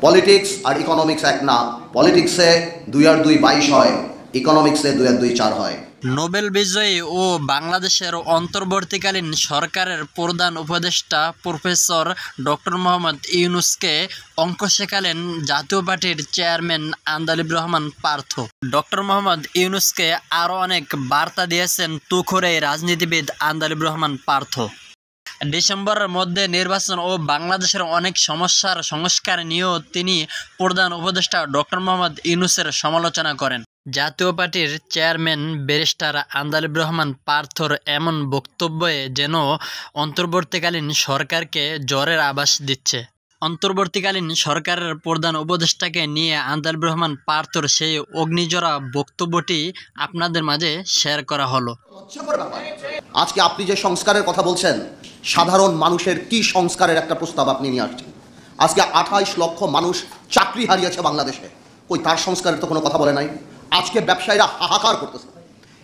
Politics আর economics এক না। পলিটিক্সে 2 আর 2 22 হয়, ইকোনমিক্সে 2 আর 2 4 হয়। নোবেল বিজয়ী ও বাংলাদেশের অন্তর্বর্তীকালীন সরকারের প্রধান উপদেষ্টা প্রফেসর ডক্টর মোহাম্মদ ইউনূসকে অঙ্ক শেখালেন জাতীয় পার্টির চেয়ারম্যান আন্দালিব রহমান পার্থ। ডক্টর মোহাম্মদ ইউনূসকে আরও অনেক বার্তা দিয়েছেন তুখোড়ে রাজনীতিবিদ আন্দালিব রহমান পার্থ। ডিসেম্বরের মধ্যে নির্বাচন ও বাংলাদেশের অনেক সমস্যার সংস্কার নিয়েও তিনি প্রধান উপদেষ্টা ডক্টর মোহাম্মদ ইউনূসের সমালোচনা করেন। জাতীয় পার্টির চেয়ারম্যান ব্যারিস্টার আন্দালিব রহমান পার্থর এমন বক্তব্যে যেন অন্তর্বর্তীকালীন সরকারকে জ্বরের আভাস দিচ্ছে। অন্তর্বর্তীকালীন সরকারের প্রধান উপদেষ্টাকে নিয়ে আন্দালিব রহমান পার্থর সেই অগ্নিজরা বক্তব্যটি আপনাদের মাঝে শেয়ার করা হলো। আজকে আপনি যে সংস্কারের কথা বলছেন, সাধারণ মানুষের কি সংস্কারের একটা প্রস্তাব আপনি নিয়ে আসছেন? আজকে 28 লক্ষ মানুষ চাকরি হারিয়েছে বাংলাদেশে, ওই তার সংস্কারের তো কোনো কথা বলে নাই। আজকে ব্যবসায়ীরা হাহাকার করতেছে,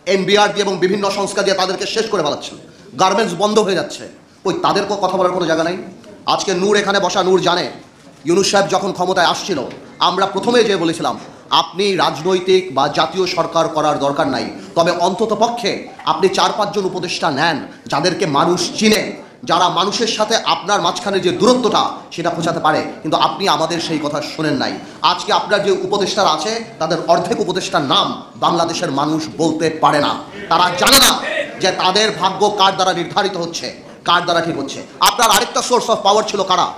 এনবিআর দিয়ে এবং বিভিন্ন সংস্থা দিয়ে তাদেরকে শেষ করে ফেলাচ্ছেন, গার্মেন্টস বন্ধ হয়ে যাচ্ছে, ওই তাদেরকেও কথা বলার কোনো জায়গা নাই। আজকে নূর এখানে বসা, নূর জানে ইউনূস সাহেব যখন ক্ষমতায় আসছিল, আমরা প্রথমে যে বলেছিলাম আপনি রাজনৈতিক বা জাতীয় সরকার করার দরকার নাই, তবে অন্তত পক্ষে আপনি 4-5 জন উপদেষ্টা নেন যাদেরকে মানুষ চিনে, যারা মানুষের সাথে আপনার মাঝখানে যে দূরত্বটা সেটা পৌঁছাতে পারে। কিন্তু আপনি আমাদের সেই কথা শোনেন নাই। আজকে আপনার যে উপদেষ্টারা আছে তাদের অর্ধেক উপদেষ্টার নাম বাংলাদেশের মানুষ বলতে পারে না, তারা জানে না যে তাদের ভাগ্য কার দ্বারা নির্ধারিত হচ্ছে, কার দ্বারা ঠিক হচ্ছে। আপনার আরেকটা সোর্স অফ পাওয়ার ছিল কারা?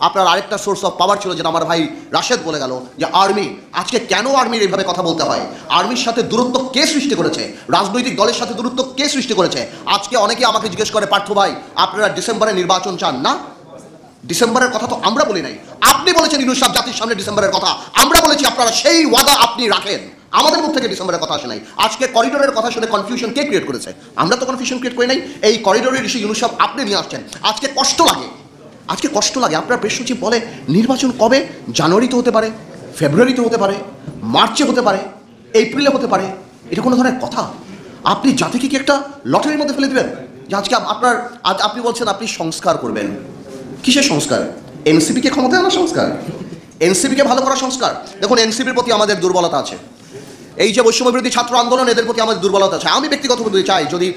আপনার আরেকটা সোর্স অফ পাওয়ার ছিল, যেটা আমার ভাই রাশেদ বলে গেল, যে আর্মি। আজকে কেন আর্মির এইভাবে কথা বলতে হয়? আর্মির সাথে দূরত্ব কে সৃষ্টি করেছে? রাজনৈতিক দলের সাথে দূরত্ব কে সৃষ্টি করেছে? আজকে অনেকে আমাকে জিজ্ঞেস করে, পার্থ ভাই আপনারা ডিসেম্বরে নির্বাচন চান না? ডিসেম্বরের কথা তো আমরা বলি নাই, আপনি বলেছেন ইউনূস সাহেব জাতির সামনে ডিসেম্বরের কথা। আমরা বলেছি আপনারা সেই ওয়াদা আপনি রাখেন, আমাদের মুখ থেকে ডিসেম্বরের কথা আসে নাই। আজকে করিডোরের কথা শুনে কনফিউশন কে ক্রিয়েট করেছে? আমরা তো কনফিউশন ক্রিয়েট করি নাই। এই করিডোরের ইস্যু ইউনূস সাহেব আপনি নিয়ে আসছেন। আজকে কষ্ট লাগে, আজকে কষ্ট লাগে। আপনার প্রেস সচিব বলে নির্বাচন কবে? জানুয়ারিতে হতে পারে, ফেব্রুয়ারিতে হতে পারে, মার্চে হতে পারে, এপ্রিলে হতে পারে। এটা কোনো ধরনের কথা? আপনি জাতিকে কি একটা লটারির মধ্যে ফেলে দেবেন? যে আজকে আপনার আজ আপনি বলছেন আপনি সংস্কার করবেন। কিসের সংস্কার? এনসিপিকে ক্ষমতায় আনা সংস্কার, এনসিপিকে ভালো করা সংস্কার। দেখুন, এনসিপির প্রতি আমাদের দুর্বলতা আছে। এই যে বৈষম্য বিরোধী ছাত্র আন্দোলন, এদের প্রতি আমাদের দুর্বলতা আছে। আমি ব্যক্তিগতভাবে চাই, যদি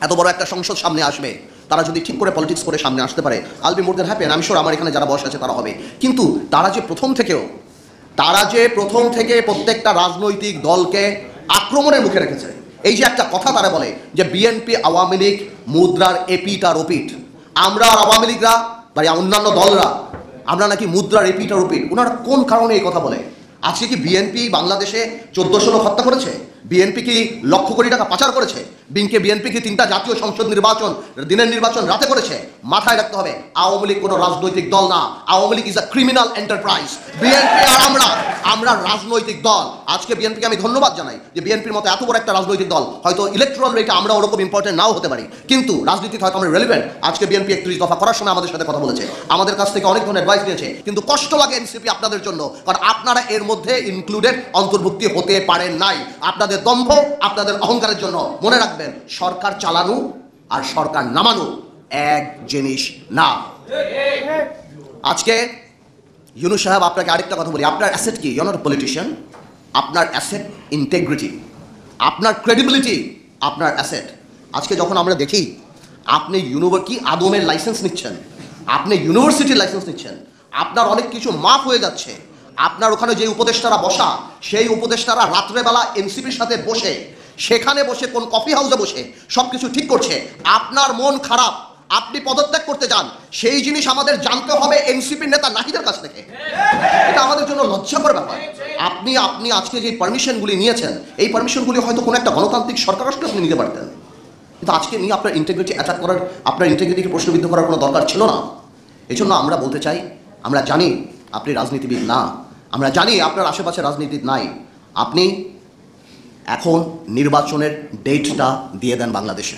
এত বড় একটা সংসদ সামনে আসবে, তারা যদি ঠিক করে পলিটিক্স করে সামনে আসতে পারে, I'll be more then happy. আমি শিওর আমার এখানে যারা বসে আছে তারা হবে। কিন্তু তারা যে প্রথম থেকে প্রত্যেকটা রাজনৈতিক দলকে আক্রমণের মুখে রেখেছে। এই যে একটা কথা তারা বলে যে বিএনপি আওয়ামী লীগ মুদ্রার এপিট আর ওপিট, আমরা আর আওয়ামী লীগরা বা অন্যান্য দলরা আমরা নাকি মুদ্রার এপিট আর ওপিট। ওনারা কোন কারণে এই কথা বলে? আজকে কি বিএনপি বাংলাদেশে 1400 লোক হত্যা করেছে? বিএনপি কি লক্ষ কোটি টাকা পাচার করেছে? বিএনপি কি 3টা জাতীয় সংসদ নির্বাচন, দিনের নির্বাচন রাতে করেছে? মাথায় রাখতে হবে, আওয়ামী লীগ কোনো রাজনৈতিক দল না। Awami League is a criminal enterprise. BNP আর আমরা রাজনৈতিক দল। আজকে বিএনপিকে আমি ধন্যবাদ জানাই যে বিএনপির মতো এত বড় একটা রাজনৈতিক দল, হয়তো ইলেকট্রাল রেটে আমরা ওরকম ইম্পর্টেন্ট নাও হতে পারি, কিন্তু রাজনীতিতে হয়তো আমরা রেলিভেন্ট। আজকে বিএনপি 31 দফা করার সময় আমাদের সাথে কথা বলেছে, আমাদের কাছ থেকে অনেক ধরনের অ্যাডভাইস নিয়েছে। কিন্তু কষ্ট লাগে এনসিপি আপনাদের জন্য, কারণ আপনারা এর মধ্যে ইনক্লুডেড, অন্তর্ভুক্তি হতে পারেন নাই। আপনাদের দম্ভ, আপনাদের অহংকারের জন্য। মনে রাখবেন, সরকার চালানো আর সরকার নামানো এক জিনিস না। আজকে ইউনূস সাহেব, আপনাকে আরেকটা কথা বলি, আপনার অ্যাসেট কি? You are not a politician. আপনার অ্যাসেট ইন্টেগ্রিটি, আপনার ক্রেডিবিলিটি, আপনার অ্যাসেট। আজকে যখন আমরা দেখি আপনি কি আদমের লাইসেন্স নিচ্ছেন, আপনি ইউনিভার্সিটির লাইসেন্স নিচ্ছেন, আপনার অনেক কিছু মাফ হয়ে যাচ্ছে। আপনার ওখানে যে উপদেষ্টারা বসা, সেই উপদেষ্টারা রাত্রেবেলা এনসিপির সাথে বসে, সেখানে বসে কোন কফি হাউসে বসে সব কিছু ঠিক করছে। আপনার মন খারাপ, আপনি পদত্যাগ করতে চান, সেই জিনিস আমাদের জানতে হবে এনসিপির নেতা নাহিদের কাছ থেকে। এটা আমাদের জন্য লজ্জাকর ব্যাপার। আপনি আজকে যে পারমিশনগুলি নিয়েছেন, এই পারমিশনগুলি হয়তো কোনো একটা গণতান্ত্রিক সরকার আসলে আপনি নিতে পারতেন, কিন্তু আজকে নিয়ে আপনার ইন্টিগ্রিটি অ্যাটাক করার, আপনার ইন্টিগ্রিটিকে প্রশ্নবিদ্ধ করার কোনো দরকার ছিল না। এই জন্য আমরা বলতে চাই, আমরা জানি আপনি রাজনীতিবিদ না, আমরা জানি আপনার আশেপাশে রাজনীতি নাই। আপনি এখন নির্বাচনের ডেটটা দিয়ে দেন বাংলাদেশে।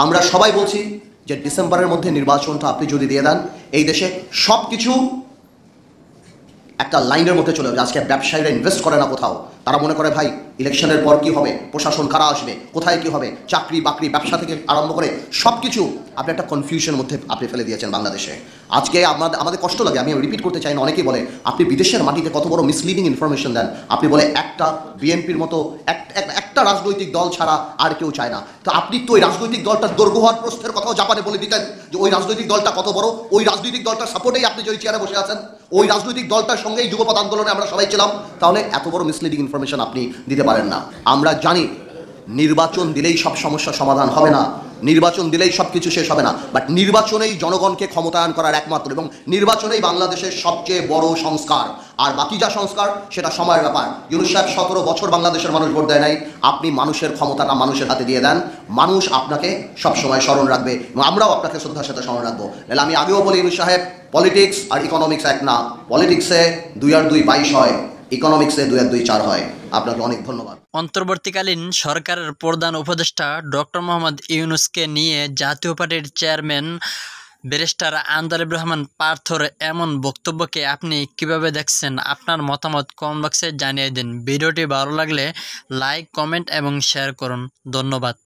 আমরা সবাই বলছি যে ডিসেম্বরের মধ্যে নির্বাচনটা আপনি যদি দিয়ে দেন, এই দেশে সব কিছু একটা লাইনের মধ্যে চলে যায়। আজকে ব্যবসায়ীরা ইনভেস্ট করে না কোথাও, তারা মনে করে ভাই ইলেকশনের পর কি হবে, প্রশাসন কারা আসবে, কোথায় কি হবে, চাকরি বাকরি ব্যবসা থেকে আরম্ভ করে সব কিছু আপনি একটা কনফিউশনের মধ্যে আপনি ফেলে দিয়েছেন বাংলাদেশে। আজকে আমাদের কষ্ট লাগে, আমি রিপিট করতে চাই না, অনেকেই বলে আপনি বিদেশের মাটিতে কত বড় মিসলিডিং ইনফরমেশন দেন। আপনি বলে একটা বিএনপির মতো একটা রাজনৈতিক দল ছাড়া আর কেউ চায় না। তো আপনি তো ওই রাজনৈতিক দলটার দৈর্ঘ্য হওয়ার প্রস্থের কথাও জাপানে বলে দিতেন যে ওই রাজনৈতিক দলটা কত বড়, ওই রাজনৈতিক দলটার সাপোর্টেই আপনি যে ওই চেয়ারে বসে আছেন, ওই রাজনৈতিক দলটার সঙ্গেই যুগপৎ আন্দোলনে আমরা সবাই ছিলাম। তাহলে এত বড় মিসলিডিং ইনফরমেশন আপনি দিতে পারেন না। আমরা জানি নির্বাচন দিলেই সব সমস্যার সমাধান হবে না, নির্বাচন দিলেই সব কিছু শেষ হবে না, বাট নির্বাচনেই জনগণকে ক্ষমতায়ন করার একমাত্র এবং নির্বাচনেই বাংলাদেশের সবচেয়ে বড় সংস্কার। আর বাকি যা সংস্কার সেটা সময়ের ব্যাপার। ইউনূস সাহেব 17 বছর বাংলাদেশের মানুষ ভোট দেয় নাই, আপনি মানুষের ক্ষমতাটা মানুষের হাতে দিয়ে দেন, মানুষ আপনাকে সবসময় স্মরণ রাখবে এবং আমরাও আপনাকে শ্রদ্ধার সাথে স্মরণ রাখবো। তাহলে আমি আগেও বলি ইউনূস সাহেব, পলিটিক্স আর ইকোনমিক্স এক না, পলিটিক্সে 2 আর 2 22 হয়, ইকোনমিক্সে 2 আর 2 4 হয়। আপনাকে অনেক ধন্যবাদ। অন্তর্বর্তীকালীন সরকারের প্রধান উপদেষ্টা ডক্টর মোহাম্মদ ইউনূসকে নিয়ে জাতীয় পার্টির চেয়ারম্যান ব্যারিস্টার আন্দালিব রহমান পার্থর এমন বক্তব্যকে আপনি কিভাবে দেখছেন? আপনার মতামত কমেন্ট বক্সে জানিয়ে দিন। ভিডিওটি ভালো লাগলে লাইক, কমেন্ট এবং শেয়ার করুন। ধন্যবাদ।